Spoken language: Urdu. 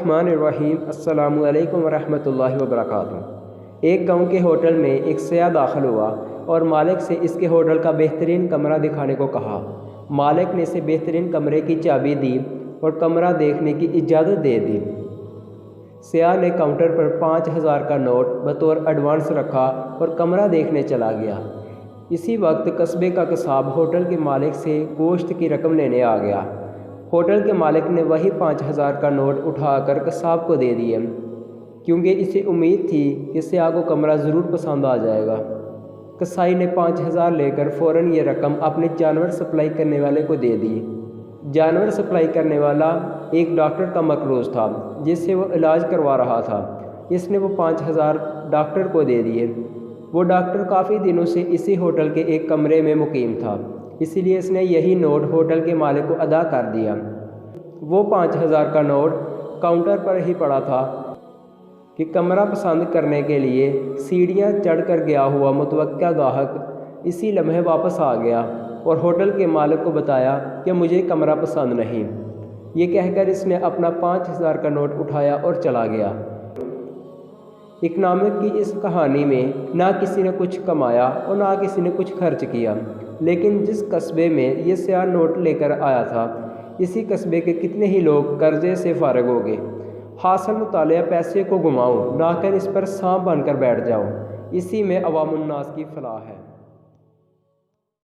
الرحمن السلام علیکم ورحمۃ اللہ وبرکاتہ۔ ایک گاؤں کے ہوٹل میں ایک سیاح داخل ہوا اور مالک سے اس کے ہوٹل کا بہترین کمرہ دکھانے کو کہا۔ مالک نے اسے بہترین کمرے کی چابی دی اور کمرہ دیکھنے کی اجازت دے دی۔ سیاح نے کاؤنٹر پر 5,000 کا نوٹ بطور ایڈوانس رکھا اور کمرہ دیکھنے چلا گیا۔ اسی وقت قصبے کا قصاب ہوٹل کے مالک سے گوشت کی رقم لینے آ گیا۔ ہوٹل کے مالک نے وہی 5,000 کا نوٹ اٹھا کر قصاب کو دے دیے، کیونکہ اسے امید تھی کہ سیاح کو کمرہ ضرور پسند آ جائے گا۔ قصائی نے 5,000 لے کر فوراً یہ رقم اپنے جانور سپلائی کرنے والے کو دے دی۔ جانور سپلائی کرنے والا ایک ڈاکٹر کا مقروض تھا جس سے وہ علاج کروا رہا تھا۔ اس نے وہ 5,000 ڈاکٹر کو دے دیے۔ وہ ڈاکٹر کافی دنوں سے اسی ہوٹل کے ایک کمرے میں مقیم تھا، اسی لیے اس نے یہی نوٹ ہوٹل کے مالک کو ادا کر دیا۔ وہ 5,000 کا نوٹ کاؤنٹر پر ہی پڑا تھا کہ کمرہ پسند کرنے کے لیے سیڑھیاں چڑھ کر گیا ہوا متوقع گاہک اسی لمحے واپس آ گیا اور ہوٹل کے مالک کو بتایا کہ مجھے کمرہ پسند نہیں۔ یہ کہہ کر اس نے اپنا 5,000 کا نوٹ اٹھایا اور چلا گیا۔ اکنامک کی اس کہانی میں نہ کسی نے کچھ کمایا اور نہ کسی نے کچھ خرچ کیا، لیکن جس قصبے میں یہ سیاح نوٹ لے کر آیا تھا، اسی قصبے کے کتنے ہی لوگ قرضے سے فارغ ہو گئے۔ حاصل مطالعہ پیسے کو گھماؤ، نہ کر اس پر سانپ بن کر بیٹھ جاؤ، اسی میں عوام الناس کی فلاح ہے۔